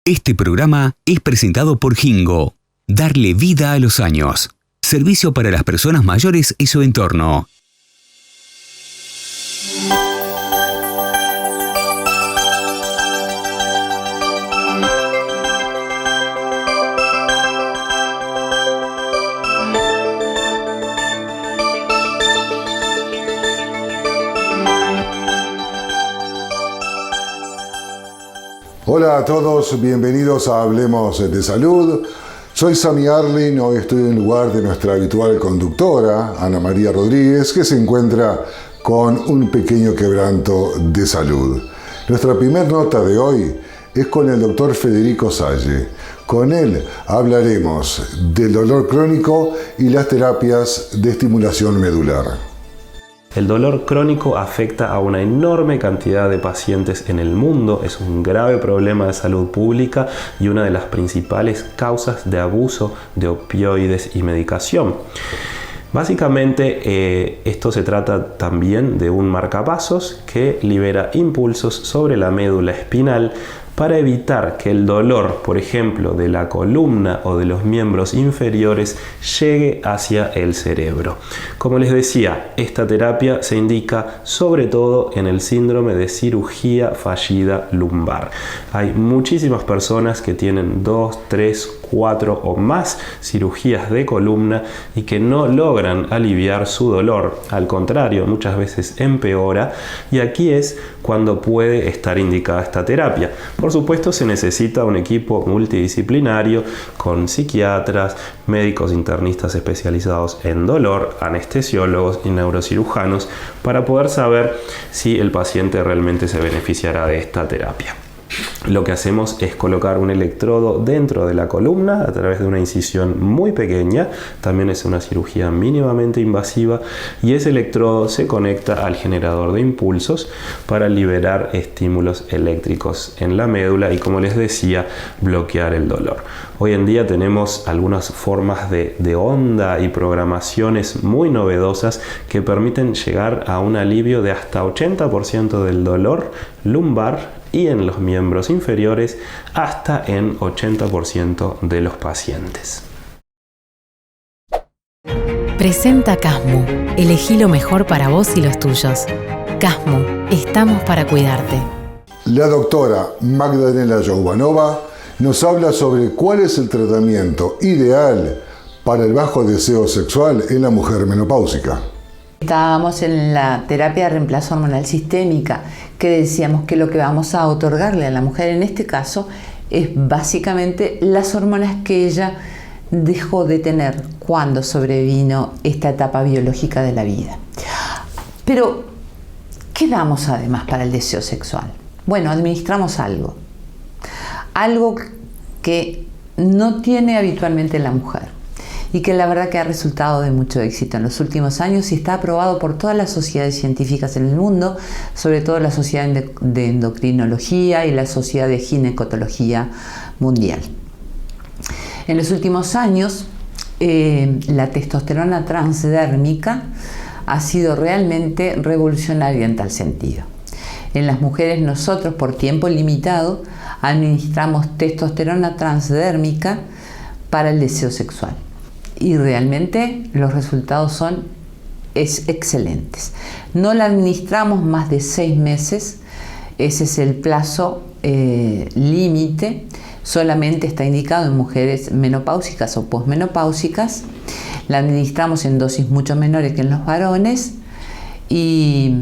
Este programa es presentado por Jingo. Darle vida a los años. Servicio para las personas mayores y su entorno. Hola a todos, bienvenidos a Hablemos de Salud. Soy Sami Arlin, hoy estoy en lugar de nuestra habitual conductora, Ana María Rodríguez, que se encuentra con un pequeño quebranto de salud. Nuestra primera nota de hoy es con el doctor Federico Salle. Con él hablaremos del dolor crónico y las terapias de estimulación medular. El dolor crónico afecta a una enorme cantidad de pacientes en el mundo, es un grave problema de salud pública y una de las principales causas de abuso de opioides y medicación. Básicamente esto se trata también de un marcapasos que libera impulsos sobre la médula espinal para evitar que el dolor, por ejemplo, de la columna o de los miembros inferiores llegue hacia el cerebro. Como les decía, esta terapia se indica sobre todo en el síndrome de cirugía fallida lumbar. Hay muchísimas personas que tienen 2, 3, 4 o más cirugías de columna y que no logran aliviar su dolor. Al contrario, muchas veces empeora, y aquí es cuando puede estar indicada esta terapia. Por supuesto, se necesita un equipo multidisciplinario con psiquiatras, médicos internistas especializados en dolor, anestesiólogos y neurocirujanos para poder saber si el paciente realmente se beneficiará de esta terapia. Lo que hacemos es colocar un electrodo dentro de la columna a través de una incisión muy pequeña. También es una cirugía mínimamente invasiva y ese electrodo se conecta al generador de impulsos para liberar estímulos eléctricos en la médula y, como les decía, bloquear el dolor. Hoy en día tenemos algunas formas de onda y programaciones muy novedosas que permiten llegar a un alivio de hasta 80% del dolor lumbar y en los miembros inferiores hasta en 80% de los pacientes. Presenta Casmu. Elegí lo mejor para vos y los tuyos. Casmu, estamos para cuidarte. La doctora Magdalena Joubanova nos habla sobre cuál es el tratamiento ideal para el bajo deseo sexual en la mujer menopáusica. Estábamos en la terapia de reemplazo hormonal sistémica, que decíamos que lo que vamos a otorgarle a la mujer en este caso es básicamente las hormonas que ella dejó de tener cuando sobrevino esta etapa biológica de la vida. Pero, ¿qué damos además para el deseo sexual? Bueno, administramos algo que no tiene habitualmente la mujer y que la verdad que ha resultado de mucho éxito en los últimos años y está aprobado por todas las sociedades científicas en el mundo, sobre todo la Sociedad de Endocrinología y la Sociedad de Ginecotología Mundial. En los últimos años, la testosterona transdérmica ha sido realmente revolucionaria en tal sentido. En las mujeres nosotros, por tiempo limitado, administramos testosterona transdérmica para el deseo sexual. Y realmente los resultados son excelentes. No la administramos más de 6 meses, ese es el plazo límite, solamente está indicado en mujeres menopáusicas o posmenopáusicas. La administramos en dosis mucho menores que en los varones y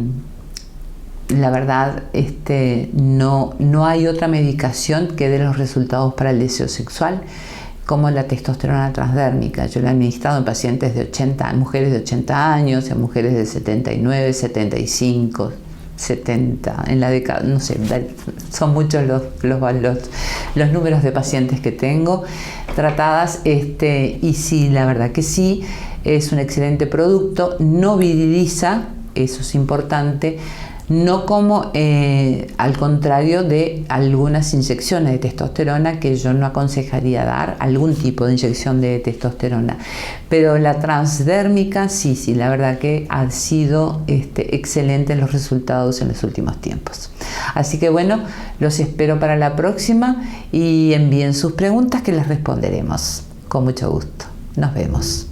la verdad no hay otra medicación que dé los resultados para el deseo sexual como la testosterona transdérmica. Yo la he administrado en pacientes de 80, en mujeres de 80 años, en mujeres de 79, 75, 70, en la década, no sé, son muchos los números de pacientes que tengo tratadas, y sí, la verdad que sí, es un excelente producto, no viriliza, eso es importante, no como al contrario de algunas inyecciones de testosterona que yo no aconsejaría dar, algún tipo de inyección de testosterona. Pero la transdérmica sí, la verdad que han sido excelentes los resultados en los últimos tiempos. Así que bueno, los espero para la próxima y envíen sus preguntas que les responderemos. Con mucho gusto. Nos vemos.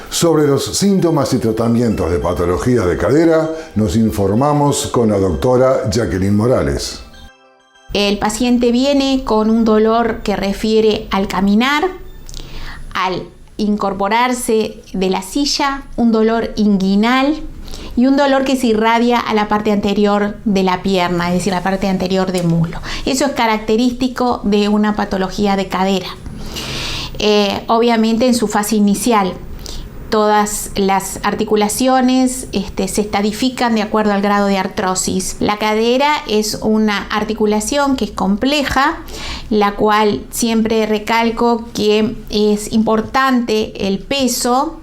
Sobre los síntomas y tratamientos de patologías de cadera, nos informamos con la doctora Jacqueline Morales. El paciente viene con un dolor que refiere al caminar, al incorporarse de la silla, un dolor inguinal y un dolor que se irradia a la parte anterior de la pierna, es decir, la parte anterior del muslo. Eso es característico de una patología de cadera. Obviamente en su fase inicial. Todas las articulaciones se estadifican de acuerdo al grado de artrosis. La cadera es una articulación que es compleja, la cual siempre recalco que es importante el peso.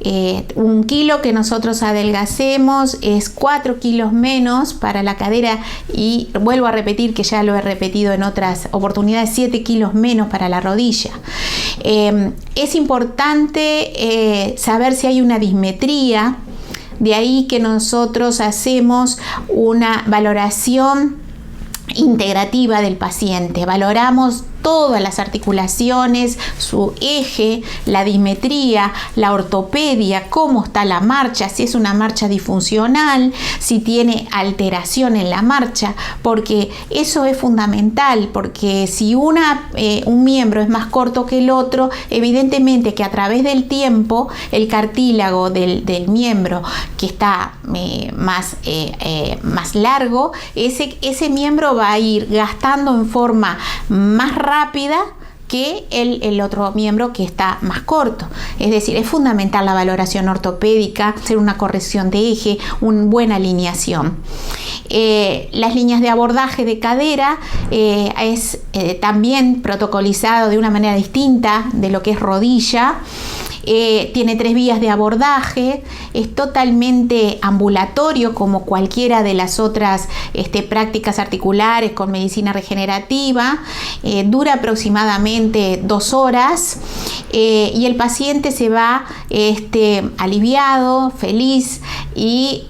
1 kilo que nosotros adelgacemos es 4 kilos menos para la cadera y vuelvo a repetir que ya lo he repetido en otras oportunidades, 7 kilos menos para la rodilla. Es importante saber si hay una dismetría, de ahí que nosotros hacemos una valoración integrativa del paciente. Valoramos todas las articulaciones, su eje, la dismetría, la ortopedia, cómo está la marcha, si es una marcha disfuncional, si tiene alteración en la marcha, porque eso es fundamental, porque si un miembro es más corto que el otro, evidentemente que a través del tiempo el cartílago del miembro que está más largo, ese miembro va a ir gastando en forma más rápida que el otro miembro que está más corto. Es decir, es fundamental la valoración ortopédica, hacer una corrección de eje, una buena alineación. Las líneas de abordaje de cadera es también protocolizado de una manera distinta de lo que es rodilla. Tiene 3 vías de abordaje, es totalmente ambulatorio como cualquiera de las otras prácticas articulares con medicina regenerativa, dura aproximadamente 2 horas y el paciente se va aliviado, feliz y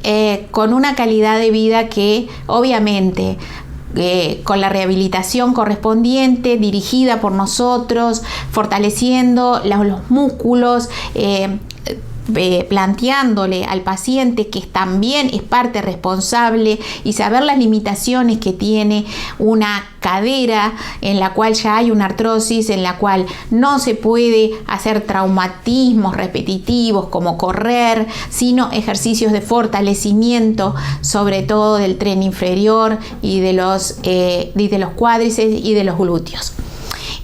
con una calidad de vida que obviamente con la rehabilitación correspondiente dirigida por nosotros, fortaleciendo los músculos, planteándole al paciente que también es parte responsable y saber las limitaciones que tiene una cadera en la cual ya hay una artrosis, en la cual no se puede hacer traumatismos repetitivos como correr, sino ejercicios de fortalecimiento, sobre todo del tren inferior y de los cuádriceps y de los glúteos.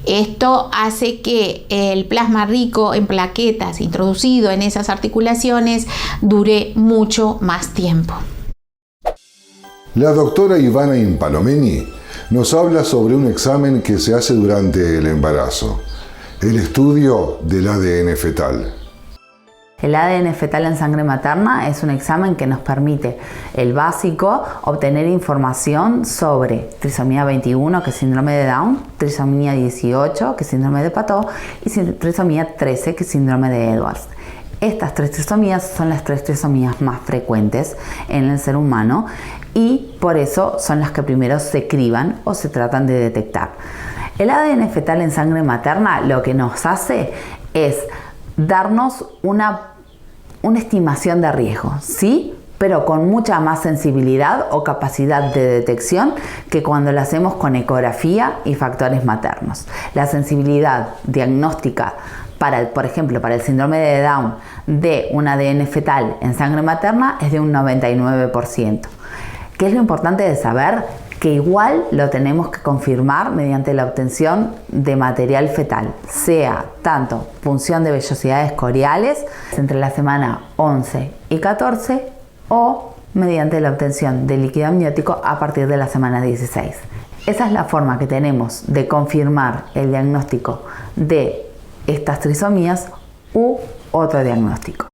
Esto hace que el plasma rico en plaquetas introducido en esas articulaciones dure mucho más tiempo. La doctora Ivana Impalomeni nos habla sobre un examen que se hace durante el embarazo, el estudio del ADN fetal. El ADN fetal en sangre materna es un examen que nos permite, el básico, obtener información sobre trisomía 21, que es síndrome de Down, trisomía 18, que es síndrome de Patot, y trisomía 13, que es síndrome de Edwards. Estas 3 trisomías son las 3 trisomías más frecuentes en el ser humano y por eso son las que primero se criban o se tratan de detectar. El ADN fetal en sangre materna lo que nos hace es darnos una estimación de riesgo, ¿sí? Pero con mucha más sensibilidad o capacidad de detección que cuando lo hacemos con ecografía y factores maternos. La sensibilidad diagnóstica por ejemplo, para el síndrome de Down de un ADN fetal en sangre materna es de un 99%. ¿Qué es lo importante de saber? Que igual lo tenemos que confirmar mediante la obtención de material fetal, sea tanto punción de vellosidades coriales entre la semana 11 y 14 o mediante la obtención de líquido amniótico a partir de la semana 16. Esa es la forma que tenemos de confirmar el diagnóstico de estas trisomías u otro diagnóstico.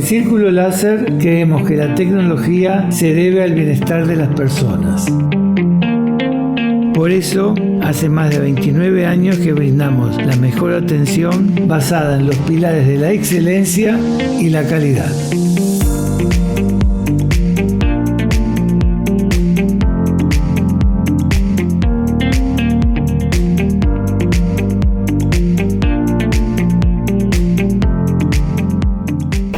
Círculo Láser creemos que la tecnología se debe al bienestar de las personas. Por eso, hace más de 29 años que brindamos la mejor atención basada en los pilares de la excelencia y la calidad.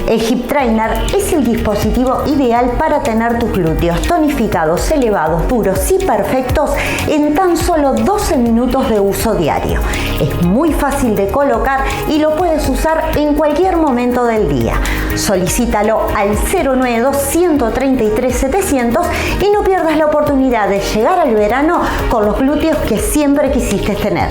El Hip Trainer es el dispositivo ideal para tener tus glúteos tonificados, elevados, duros y perfectos en tan solo 12 minutos de uso diario. Es muy fácil de colocar y lo puedes usar en cualquier momento del día. Solicítalo al 092-133-700 y no pierdas la oportunidad de llegar al verano con los glúteos que siempre quisiste tener.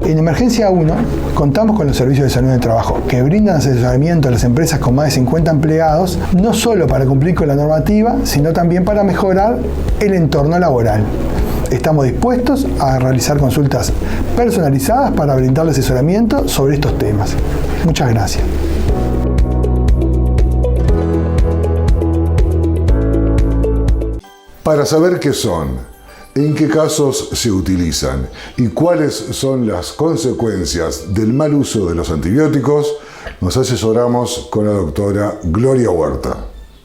En Emergencia 1 contamos con los servicios de salud en el trabajo, que brindan asesoramiento a las empresas con más de 50 empleados, no solo para cumplir con la normativa, sino también para mejorar el entorno laboral. Estamos dispuestos a realizar consultas personalizadas para brindarle asesoramiento sobre estos temas. Muchas gracias. Para saber qué son, en qué casos se utilizan y cuáles son las consecuencias del mal uso de los antibióticos, nos asesoramos con la doctora Gloria Huerta.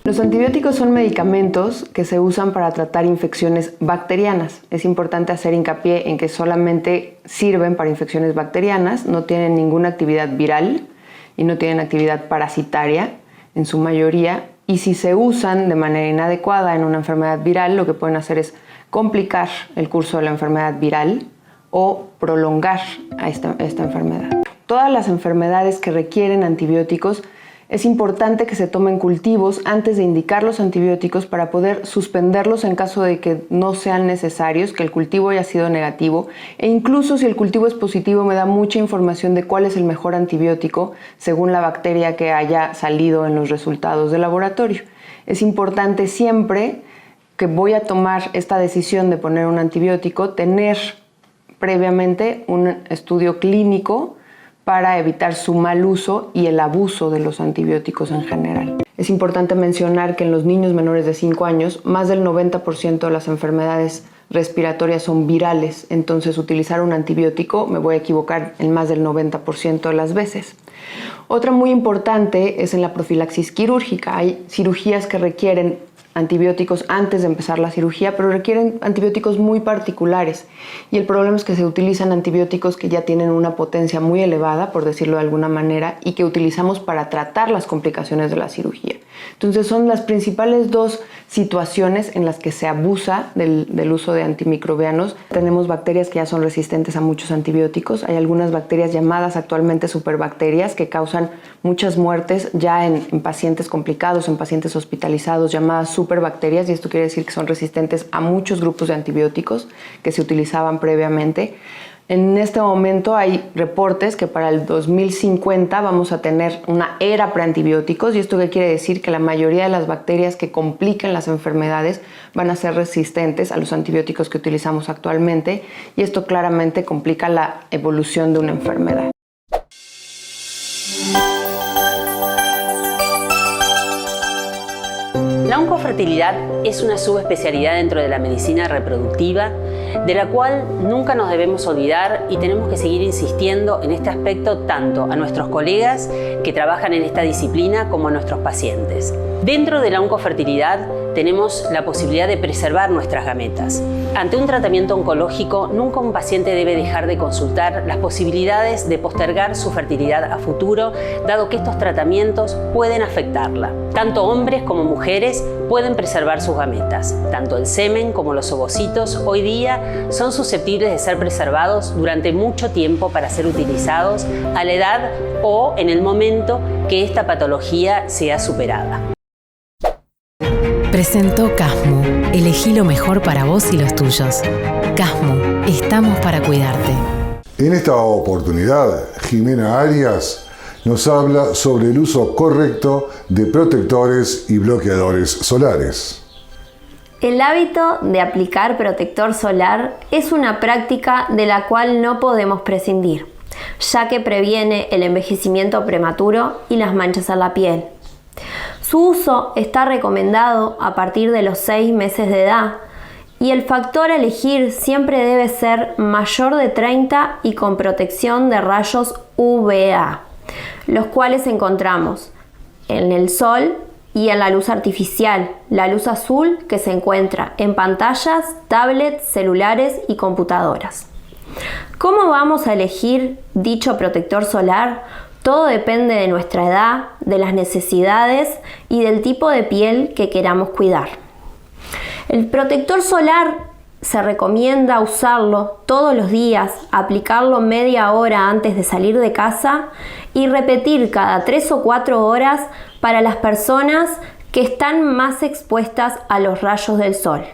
Los antibióticos son medicamentos que se usan para tratar infecciones bacterianas. Es importante hacer hincapié en que solamente sirven para infecciones bacterianas, no tienen ninguna actividad viral y no tienen actividad parasitaria en su mayoría, y si se usan de manera inadecuada en una enfermedad viral, lo que pueden hacer es complicar el curso de la enfermedad viral o prolongar a esta enfermedad. Todas las enfermedades que requieren antibióticos es importante que se tomen cultivos antes de indicar los antibióticos para poder suspenderlos en caso de que no sean necesarios, que el cultivo haya sido negativo, e incluso si el cultivo es positivo me da mucha información de cuál es el mejor antibiótico según la bacteria que haya salido en los resultados del laboratorio. Es importante siempre que voy a tomar esta decisión de poner un antibiótico, tener previamente un estudio clínico para evitar su mal uso y el abuso de los antibióticos en general. Es importante mencionar que en los niños menores de 5 años, más del 90% de las enfermedades respiratorias son virales, entonces utilizar un antibiótico me voy a equivocar en más del 90% de las veces. Otra muy importante es en la profilaxis quirúrgica. Hay cirugías que requieren antibióticos antes de empezar la cirugía, pero requieren antibióticos muy particulares. Y el problema es que se utilizan antibióticos que ya tienen una potencia muy elevada, por decirlo de alguna manera, y que utilizamos para tratar las complicaciones de la cirugía. Entonces son las principales dos situaciones en las que se abusa del uso de antimicrobianos. Tenemos bacterias que ya son resistentes a muchos antibióticos. Hay algunas bacterias llamadas actualmente superbacterias que causan muchas muertes ya en pacientes complicados, en pacientes hospitalizados, llamadas superbacterias, y esto quiere decir que son resistentes a muchos grupos de antibióticos que se utilizaban previamente. En este momento hay reportes que para el 2050 vamos a tener una era preantibióticos, y esto qué quiere decir que la mayoría de las bacterias que complican las enfermedades van a ser resistentes a los antibióticos que utilizamos actualmente, y esto claramente complica la evolución de una enfermedad. La oncofertilidad es una subespecialidad dentro de la medicina reproductiva, de la cual nunca nos debemos olvidar, y tenemos que seguir insistiendo en este aspecto tanto a nuestros colegas que trabajan en esta disciplina como a nuestros pacientes. Dentro de la oncofertilidad tenemos la posibilidad de preservar nuestras gametas. Ante un tratamiento oncológico, nunca un paciente debe dejar de consultar las posibilidades de postergar su fertilidad a futuro, dado que estos tratamientos pueden afectarla. Tanto hombres como mujeres pueden preservar sus gametas. Tanto el semen como los ovocitos hoy día son susceptibles de ser preservados durante mucho tiempo para ser utilizados a la edad o en el momento que esta patología sea superada. Presentó Casmu. Elegí lo mejor para vos y los tuyos. Casmu, estamos para cuidarte. En esta oportunidad, Jimena Arias nos habla sobre el uso correcto de protectores y bloqueadores solares. El hábito de aplicar protector solar es una práctica de la cual no podemos prescindir, ya que previene el envejecimiento prematuro y las manchas en la piel. Su uso está recomendado a partir de los 6 meses de edad y el factor a elegir siempre debe ser mayor de 30 y con protección de rayos UVA, los cuales encontramos en el sol y en la luz artificial, la luz azul que se encuentra en pantallas, tablets, celulares y computadoras. ¿Cómo vamos a elegir dicho protector solar? Todo depende de nuestra edad, de las necesidades y del tipo de piel que queramos cuidar. El protector solar se recomienda usarlo todos los días, aplicarlo media hora antes de salir de casa y repetir cada 3 o 4 horas para las personas que están más expuestas a los rayos del sol,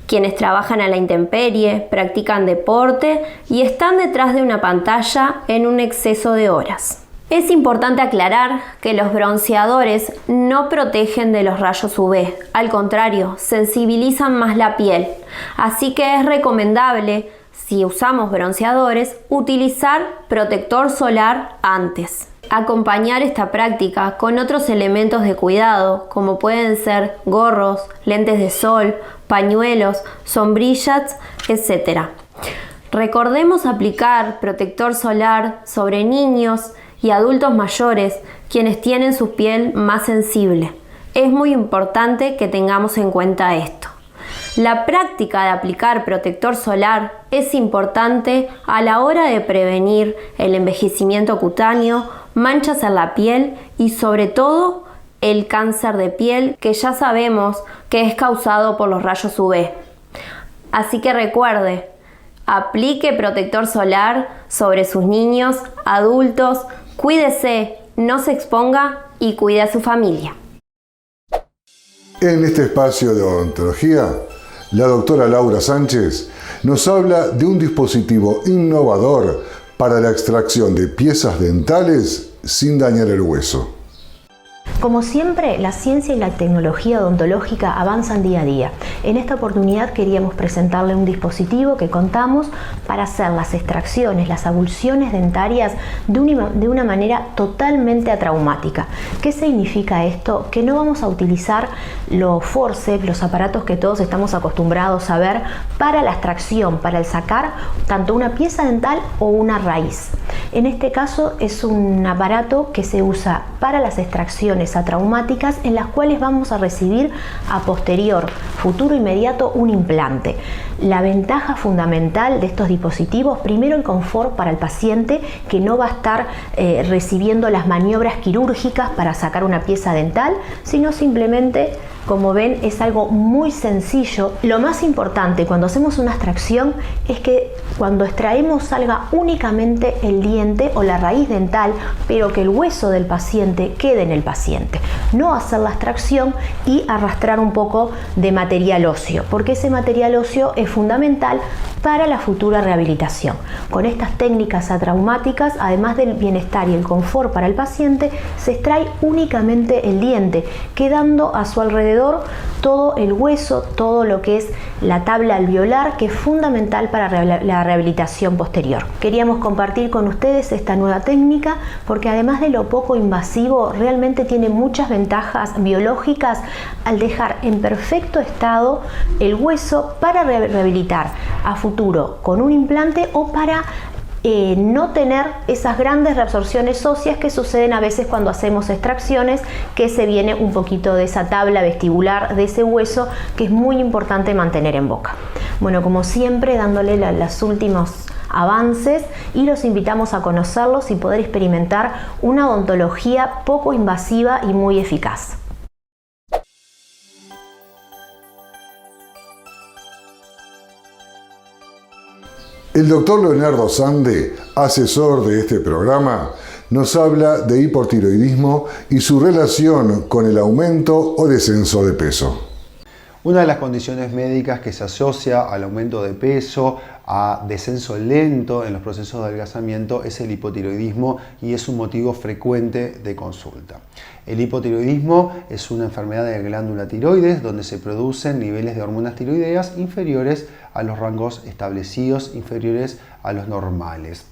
quienes trabajan a la intemperie, practican deporte y están detrás de una pantalla en un exceso de horas. Es importante aclarar que los bronceadores no protegen de los rayos UV, al contrario, sensibilizan más la piel, así que es recomendable, si usamos bronceadores, utilizar protector solar antes. Acompañar esta práctica con otros elementos de cuidado, como pueden ser gorros, lentes de sol, pañuelos, sombrillas, etc. Recordemos aplicar protector solar sobre niños y adultos mayores, quienes tienen su piel más sensible. Es muy importante que tengamos en cuenta esto. La práctica de aplicar protector solar es importante a la hora de prevenir el envejecimiento cutáneo, manchas en la piel y sobre todo el cáncer de piel, que ya sabemos que es causado por los rayos UV. Así que recuerde, aplique protector solar sobre sus niños, adultos, cuídese, no se exponga y cuide a su familia. En este espacio de odontología, la doctora Laura Sánchez nos habla de un dispositivo innovador para la extracción de piezas dentales sin dañar el hueso. Como siempre, la ciencia y la tecnología odontológica avanzan día a día. En esta oportunidad queríamos presentarle un dispositivo que contamos para hacer las extracciones, las abulsiones dentarias de una manera totalmente atraumática. ¿Qué significa esto? Que no vamos a utilizar los forceps, los aparatos que todos estamos acostumbrados a ver para la extracción, para el sacar tanto una pieza dental o una raíz. En este caso es un aparato que se usa para las extracciones atraumáticas, en las cuales vamos a recibir a posterior, futuro inmediato, un implante. La ventaja fundamental de estos dispositivos, primero el confort para el paciente, que no va a estar recibiendo las maniobras quirúrgicas para sacar una pieza dental, sino simplemente, como ven, es algo muy sencillo. Lo más importante cuando hacemos una extracción es que cuando extraemos salga únicamente el diente o la raíz dental, pero que el hueso del paciente quede en el paciente. No hacer la extracción y arrastrar un poco de material óseo, porque ese material óseo es fundamental para la futura rehabilitación. Con estas técnicas atraumáticas, además del bienestar y el confort para el paciente, se extrae únicamente el diente, quedando a su alrededor todo el hueso, todo lo que es la tabla alveolar, que es fundamental para la rehabilitación posterior. Queríamos compartir con ustedes esta nueva técnica porque, además de lo poco invasivo, realmente tiene muchas ventajas biológicas al dejar en perfecto estado el hueso para rehabilitar a futuro con un implante o para no tener esas grandes reabsorciones óseas que suceden a veces cuando hacemos extracciones, que se viene un poquito de esa tabla vestibular de ese hueso, que es muy importante mantener en boca. Bueno, como siempre, dándole los últimos avances, y los invitamos a conocerlos y poder experimentar una odontología poco invasiva y muy eficaz. El doctor Leonardo Sande, asesor de este programa, nos habla de hipotiroidismo y su relación con el aumento o descenso de peso. Una de las condiciones médicas que se asocia al aumento de peso, a descenso lento en los procesos de adelgazamiento, es el hipotiroidismo y es un motivo frecuente de consulta. El hipotiroidismo es una enfermedad de la glándula tiroides donde se producen niveles de hormonas tiroideas inferiores a los rangos establecidos, inferiores a los normales.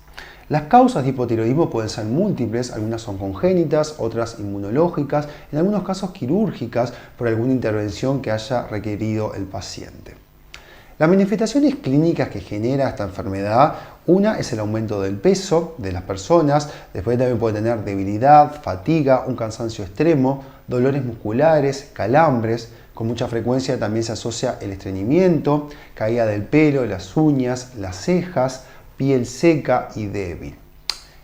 Las causas de hipotiroidismo pueden ser múltiples, algunas son congénitas, otras inmunológicas, en algunos casos quirúrgicas por alguna intervención que haya requerido el paciente. Las manifestaciones clínicas que genera esta enfermedad, una es el aumento del peso de las personas, después también puede tener debilidad, fatiga, un cansancio extremo, dolores musculares, calambres, con mucha frecuencia también se asocia el estreñimiento, caída del pelo, las uñas, las cejas, piel seca y débil.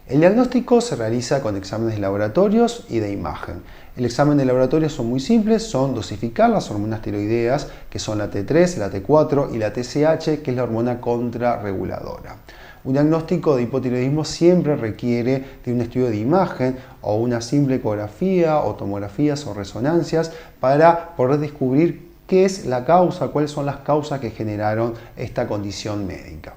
El diagnóstico se realiza con exámenes de laboratorios y de imagen. El examen de laboratorio son muy simples, son dosificar las hormonas tiroideas, que son la T3, la T4 y la TSH, que es la hormona contrarreguladora. Un diagnóstico de hipotiroidismo siempre requiere de un estudio de imagen o una simple ecografía o tomografías o resonancias para poder descubrir qué es la causa, cuáles son las causas que generaron esta condición médica.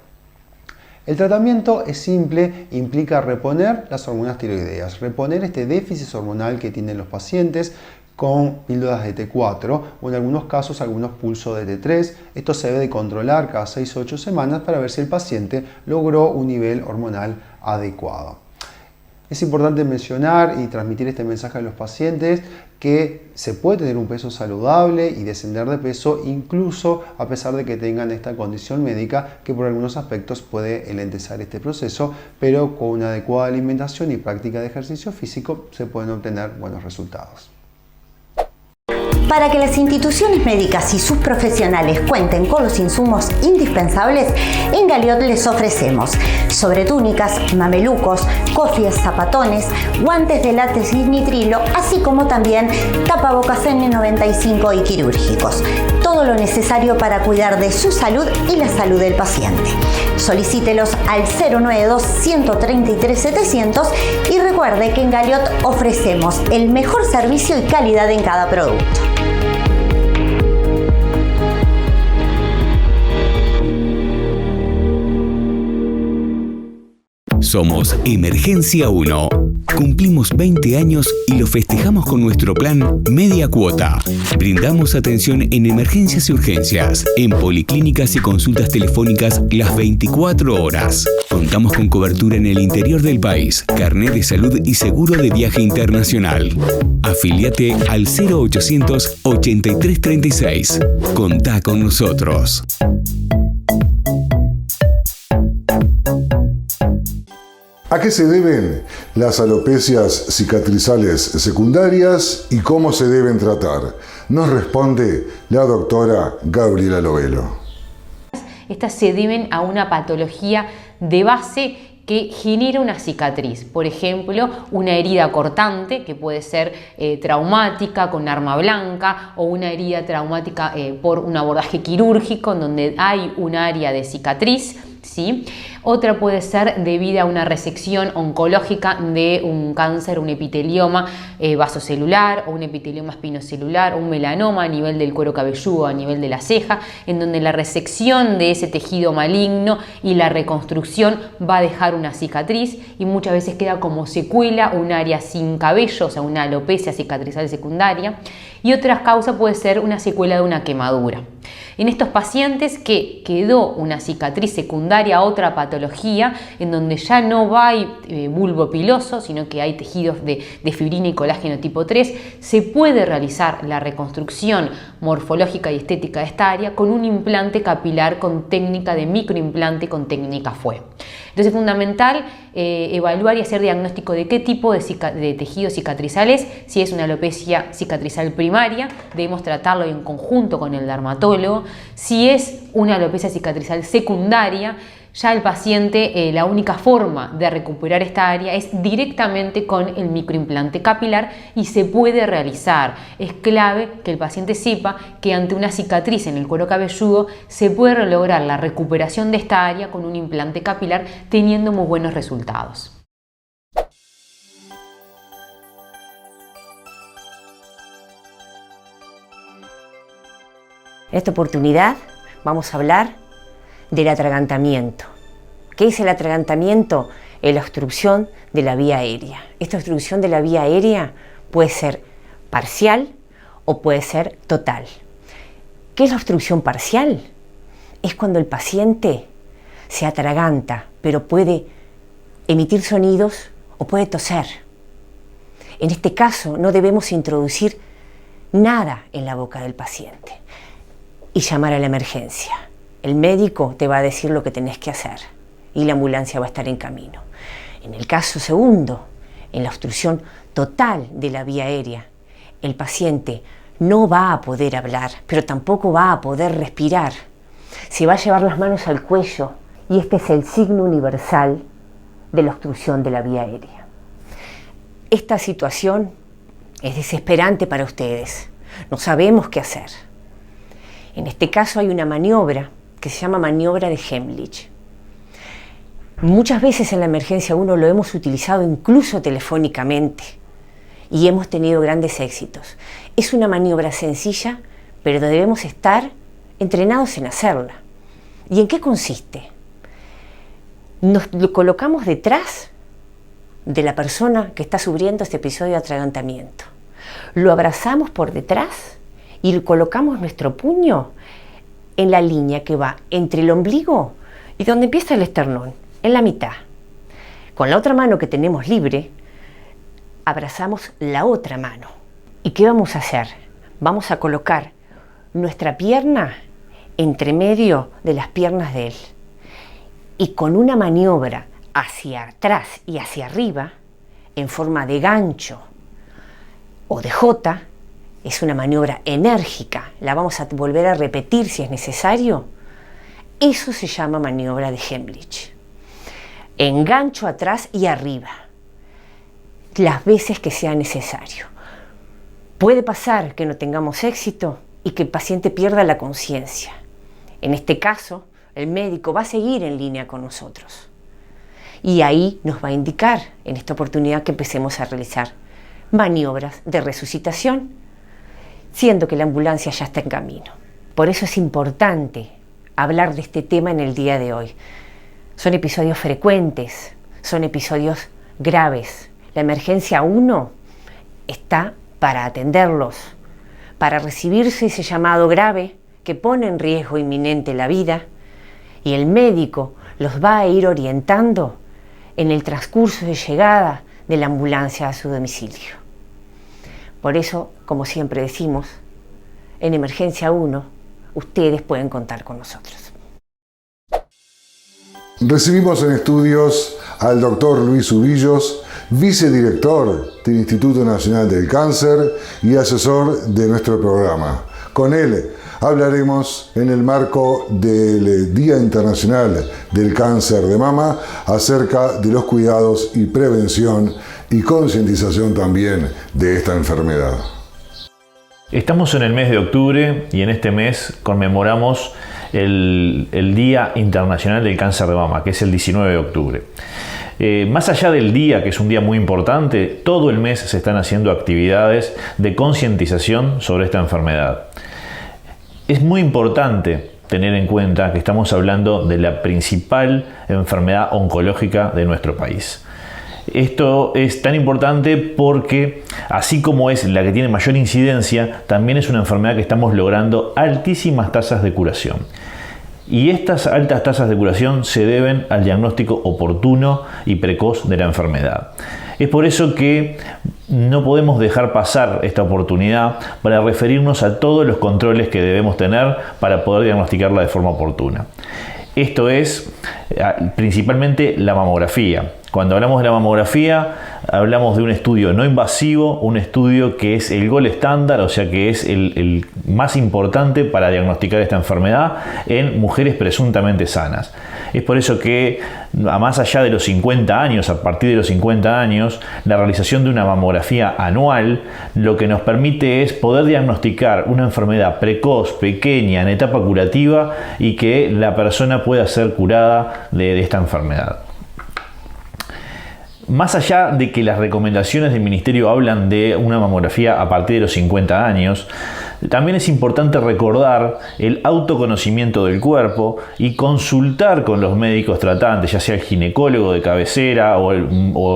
El tratamiento es simple, implica reponer las hormonas tiroideas, reponer este déficit hormonal que tienen los pacientes con píldoras de T4 o en algunos casos algunos pulsos de T3. Esto se debe de controlar cada 6 o 8 semanas para ver si el paciente logró un nivel hormonal adecuado. Es importante mencionar y transmitir este mensaje a los pacientes que se puede tener un peso saludable y descender de peso incluso a pesar de que tengan esta condición médica que por algunos aspectos puede enlentezar este proceso, pero con una adecuada alimentación y práctica de ejercicio físico se pueden obtener buenos resultados. Para que las instituciones médicas y sus profesionales cuenten con los insumos indispensables, en Galiot les ofrecemos sobretúnicas, mamelucos, cofias, zapatones, guantes de látex y nitrilo, así como también tapabocas N95 y quirúrgicos. Todo lo necesario para cuidar de su salud y la salud del paciente. Solicítelos al 092-133-700 y recuerde que en Galiot ofrecemos el mejor servicio y calidad en cada producto. Somos Emergencia 1. Cumplimos 20 años y lo festejamos con nuestro plan Media Cuota. Brindamos atención en emergencias y urgencias, en policlínicas y consultas telefónicas las 24 horas. Contamos con cobertura en el interior del país, carnet de salud y seguro de viaje internacional. Afiliate al 0800 8336. Contá con nosotros. ¿A qué se deben las alopecias cicatrizales secundarias y cómo se deben tratar? Nos responde la doctora Gabriela Lovelo. Estas se deben a una patología de base que genera una cicatriz, por ejemplo, una herida cortante que puede ser traumática con arma blanca o una herida traumática por un abordaje quirúrgico en donde hay un área de cicatriz, ¿sí? Otra puede ser debido a una resección oncológica de un cáncer, un epitelioma vasocelular o un epitelioma espinocelular o un melanoma a nivel del cuero cabelludo, a nivel de la ceja, en donde la resección de ese tejido maligno y la reconstrucción va a dejar una cicatriz y muchas veces queda como secuela un área sin cabello, o sea, una alopecia cicatrizal secundaria. Y otra causa puede ser una secuela de una quemadura. En estos pacientes que quedó una cicatriz secundaria a otra patología, en donde ya no hay bulbo piloso, sino que hay tejidos de fibrina y colágeno tipo 3, se puede realizar la reconstrucción morfológica y estética de esta área con un implante capilar con técnica de microimplante con técnica FUE. Entonces es fundamental evaluar y hacer diagnóstico de qué tipo de tejido cicatrizal es. Si es una alopecia cicatrizal primaria, debemos tratarlo en conjunto con el dermatólogo. Si es una alopecia cicatrizal secundaria, ya el paciente, la única forma de recuperar esta área es directamente con el microimplante capilar y se puede realizar. Es clave que el paciente sepa que ante una cicatriz en el cuero cabelludo se puede lograr la recuperación de esta área con un implante capilar teniendo muy buenos resultados. En esta oportunidad vamos a hablar del atragantamiento. ¿Qué es el atragantamiento? Es la obstrucción de la vía aérea. Esta obstrucción de la vía aérea puede ser parcial o puede ser total. ¿Qué es la obstrucción parcial? Es cuando el paciente se atraganta, pero puede emitir sonidos o puede toser. En este caso no debemos introducir nada en la boca del paciente y llamar a la emergencia. El médico te va a decir lo que tenés que hacer y la ambulancia va a estar en camino. En el caso segundo, en la obstrucción total de la vía aérea, el paciente no va a poder hablar, pero tampoco va a poder respirar. Se va a llevar las manos al cuello y este es el signo universal de la obstrucción de la vía aérea. Esta situación es desesperante para ustedes. No sabemos qué hacer. En este caso hay una maniobra que se llama maniobra de Heimlich. Muchas veces en la emergencia 1 lo hemos utilizado incluso telefónicamente y hemos tenido grandes éxitos. Es una maniobra sencilla, pero debemos estar entrenados en hacerla. ¿Y en qué consiste? Nos lo colocamos detrás de la persona que está sufriendo este episodio de atragantamiento. Lo abrazamos por detrás y colocamos nuestro puño en la línea que va entre el ombligo y donde empieza el esternón, en la mitad. Con la otra mano que tenemos libre, abrazamos la otra mano. ¿Y qué vamos a hacer? Vamos a colocar nuestra pierna entre medio de las piernas de él. Y con una maniobra hacia atrás y hacia arriba, en forma de gancho o de J, es una maniobra enérgica, la vamos a volver a repetir si es necesario. Eso se llama maniobra de Heimlich. Engancho atrás y arriba, las veces que sea necesario. Puede pasar que no tengamos éxito y que el paciente pierda la conciencia. En este caso, el médico va a seguir en línea con nosotros. Y ahí nos va a indicar, en esta oportunidad, que empecemos a realizar maniobras de resucitación, siendo que la ambulancia ya está en camino. Por eso es importante hablar de este tema en el día de hoy. Son episodios frecuentes, son episodios graves. La emergencia 1 está para atenderlos, para recibirse ese llamado grave que pone en riesgo inminente la vida, y el médico los va a ir orientando en el transcurso de llegada de la ambulancia a su domicilio. Por eso, como siempre decimos, en Emergencia 1, ustedes pueden contar con nosotros. Recibimos en estudios al doctor Luis Ubillos, vicedirector del Instituto Nacional del Cáncer y asesor de nuestro programa. Con él hablaremos en el marco del Día Internacional del Cáncer de Mama acerca de los cuidados y prevención y concientización también de esta enfermedad. Estamos en el mes de octubre y en este mes conmemoramos el Día Internacional del Cáncer de Mama, que es el 19 de octubre. Más allá del día, que es un día muy importante, todo el mes se están haciendo actividades de concientización sobre esta enfermedad. Es muy importante tener en cuenta que estamos hablando de la principal enfermedad oncológica de nuestro país. Esto es tan importante porque, así como es la que tiene mayor incidencia, también es una enfermedad que estamos logrando altísimas tasas de curación. Y estas altas tasas de curación se deben al diagnóstico oportuno y precoz de la enfermedad. Es por eso que no podemos dejar pasar esta oportunidad para referirnos a todos los controles que debemos tener para poder diagnosticarla de forma oportuna. Esto es principalmente la mamografía. Cuando hablamos de la mamografía, hablamos de un estudio no invasivo, un estudio que es el gold estándar, o sea que es el más importante para diagnosticar esta enfermedad en mujeres presuntamente sanas. Es por eso que, a más allá de los 50 años, a partir de los 50 años, la realización de una mamografía anual lo que nos permite es poder diagnosticar una enfermedad precoz, pequeña, en etapa curativa y que la persona pueda ser curada de esta enfermedad. Más allá de que las recomendaciones del Ministerio hablan de una mamografía a partir de los 50 años, También es importante recordar el autoconocimiento del cuerpo y consultar con los médicos tratantes, ya sea el ginecólogo de cabecera o el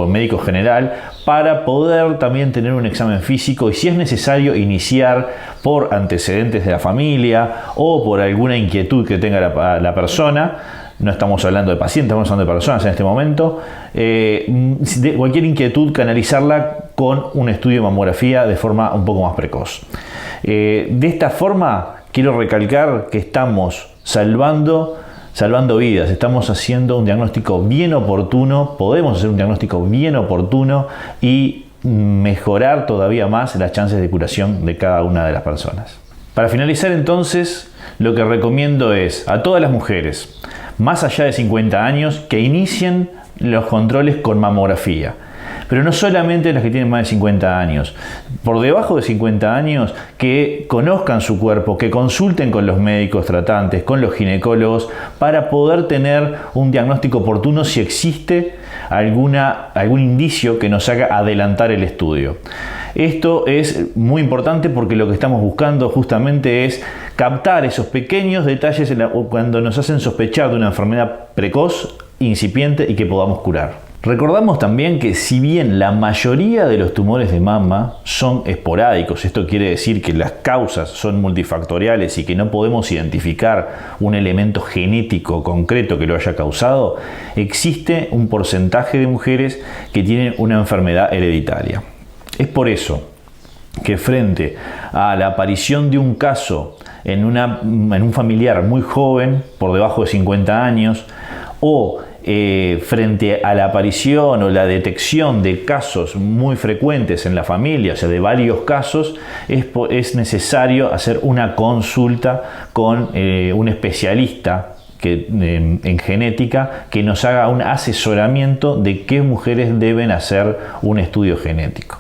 médico general, para poder también tener un examen físico y, si es necesario, iniciar por antecedentes de la familia o por alguna inquietud que tenga la persona. No estamos hablando de pacientes, estamos hablando de personas en este momento. De cualquier inquietud, canalizarla con un estudio de mamografía de forma un poco más precoz. De esta forma, quiero recalcar que estamos salvando vidas, estamos haciendo un diagnóstico bien oportuno, podemos hacer un diagnóstico bien oportuno y mejorar todavía más las chances de curación de cada una de las personas. Para finalizar, entonces, lo que recomiendo es a todas las mujeres más allá de 50 años que inicien los controles con mamografía. Pero no solamente las que tienen más de 50 años, por debajo de 50 años, que conozcan su cuerpo, que consulten con los médicos tratantes, con los ginecólogos, para poder tener un diagnóstico oportuno si existe algún indicio que nos haga adelantar el estudio. Esto es muy importante porque lo que estamos buscando justamente es captar esos pequeños detalles cuando nos hacen sospechar de una enfermedad precoz, incipiente y que podamos curar. Recordamos también que si bien la mayoría de los tumores de mama son esporádicos, esto quiere decir que las causas son multifactoriales y que no podemos identificar un elemento genético concreto que lo haya causado, existe un porcentaje de mujeres que tienen una enfermedad hereditaria. Es por eso que frente a la aparición de un caso en un familiar muy joven, por debajo de 50 años, o frente a la aparición o la detección de casos muy frecuentes en la familia, o sea, de varios casos, es necesario hacer una consulta con un especialista en genética que nos haga un asesoramiento de qué mujeres deben hacer un estudio genético.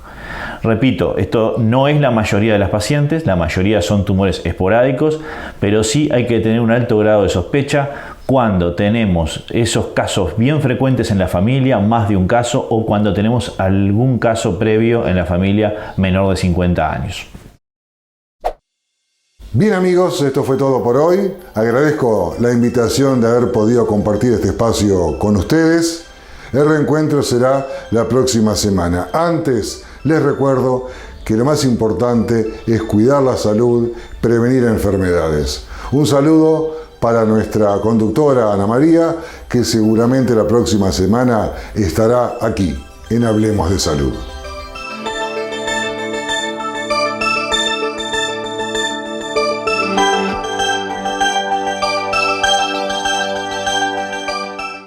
Repito, esto no es la mayoría de las pacientes, la mayoría son tumores esporádicos, pero sí hay que tener un alto grado de sospecha cuando tenemos esos casos bien frecuentes en la familia, más de un caso, o cuando tenemos algún caso previo en la familia menor de 50 años. Bien amigos, esto fue todo por hoy. Agradezco la invitación de haber podido compartir este espacio con ustedes. El reencuentro será la próxima semana. Antes, les recuerdo que lo más importante es cuidar la salud, prevenir enfermedades. Un saludo para nuestra conductora Ana María, que seguramente la próxima semana estará aquí en Hablemos de Salud.